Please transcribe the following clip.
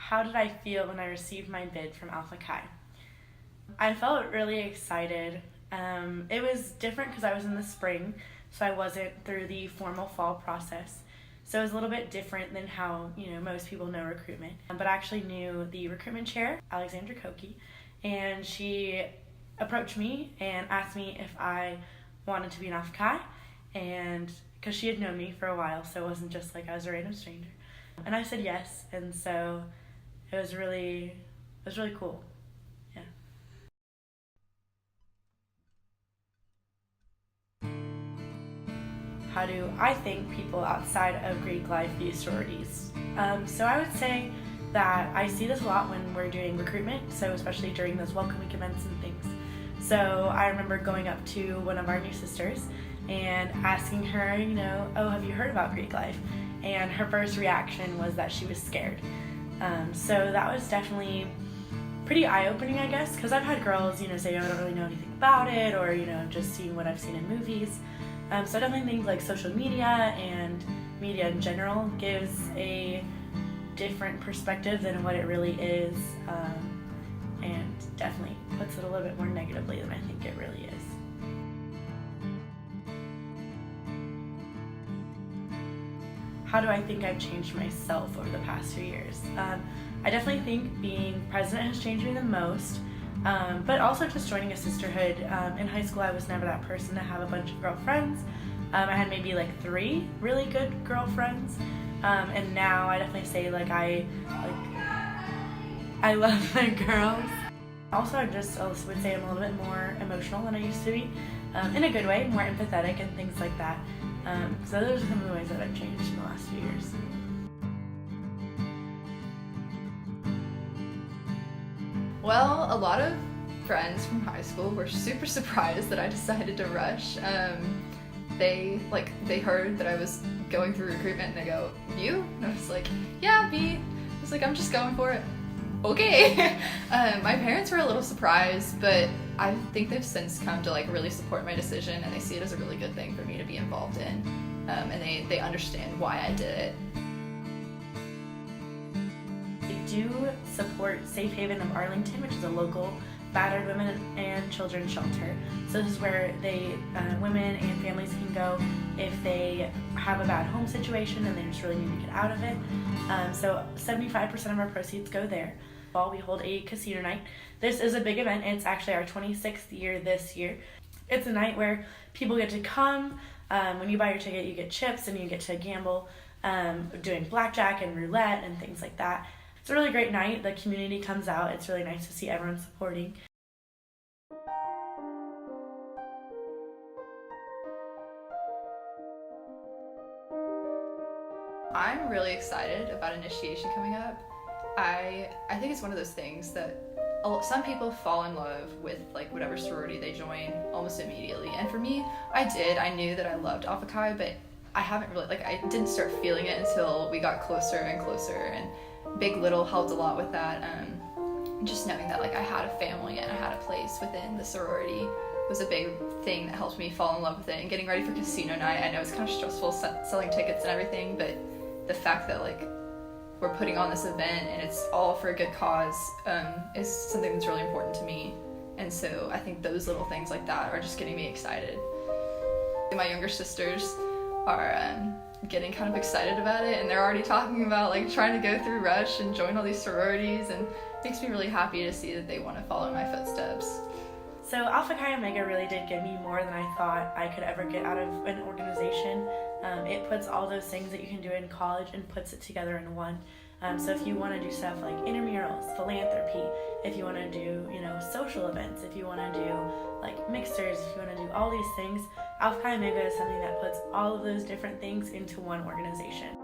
how did I feel when I received my bid from Alpha Chi? I felt really excited. It was different because I was in the spring, so I wasn't through the formal fall process. So it was a little bit different than how most people know recruitment. But I actually knew the recruitment chair, Alexandra Koki, and she approached me and asked me if I wanted to be an Alpha Chi, and because she had known me for a while, so it wasn't just like I was a random stranger. And I said yes, and so it was really cool. Yeah. How do I think people outside of Greek life view sororities? So I would say that I see this a lot when we're doing recruitment, so especially during those welcome week events and things. So I remember going up to one of our new sisters and asking her, oh, have you heard about Greek life? And her first reaction was that she was scared. So that was definitely pretty eye-opening, I guess, because I've had girls, say, oh, I don't really know anything about it, or, just seeing what I've seen in movies. So I definitely think like social media and media in general gives a different perspective than what it really is, and definitely puts it a little bit more negatively than I think it really is. How do I think I've changed myself over the past few years? I definitely think being president has changed me the most, but also just joining a sisterhood. In high school, I was never that person to have a bunch of girlfriends. I had maybe like 3 really good girlfriends, and now I definitely say I love my girls. Also, I just would say I'm a little bit more emotional than I used to be, in a good way, more empathetic and things like that. So those are some of the ways that I've changed in the last few years. Well, a lot of friends from high school were super surprised that I decided to rush. They heard that I was going through recruitment and they go, "You?" And I was like, "Yeah, me." I was like, "I'm just going for it." Okay. My parents were a little surprised, but I think they've since come to really support my decision, and they see it as a really good thing for me to be involved in, and they understand why I did it. They do support Safe Haven of Arlington, which is a local battered women and children shelter. So this is where women and families can go if they have a bad home situation and they just really need to get out of it. So 75% of our proceeds go there. We hold a casino night. This is a big event. It's actually our 26th year this year. It's a night where people get to come. When you buy your ticket, you get chips and you get to gamble, doing blackjack and roulette and things like that. It's a really great night. The community comes out. It's really nice to see everyone supporting. I'm really excited about initiation coming up. I think it's one of those things that some people fall in love with whatever sorority they join almost immediately. And for me, I did. I knew that I loved Alpha Chi, but I haven't really, I didn't start feeling it until we got closer and closer, and Big Little helped a lot with that. Just knowing that I had a family and I had a place within the sorority was a big thing that helped me fall in love with it. And getting ready for casino night, I know it's kind of stressful selling tickets and everything, but the fact that we're putting on this event and it's all for a good cause is something that's really important to me. And so I think those little things like that are just getting me excited. My younger sisters are getting kind of excited about it, and they're already talking about trying to go through Rush and join all these sororities, and it makes me really happy to see that they want to follow my footsteps. So Alpha Chi Omega really did give me more than I thought I could ever get out of an organization. It puts all those things that you can do in college and puts it together in one. So if you want to do stuff like intramurals, philanthropy, if you want to do, social events, if you want to do mixers, if you want to do all these things, Alpha Chi Omega is something that puts all of those different things into one organization.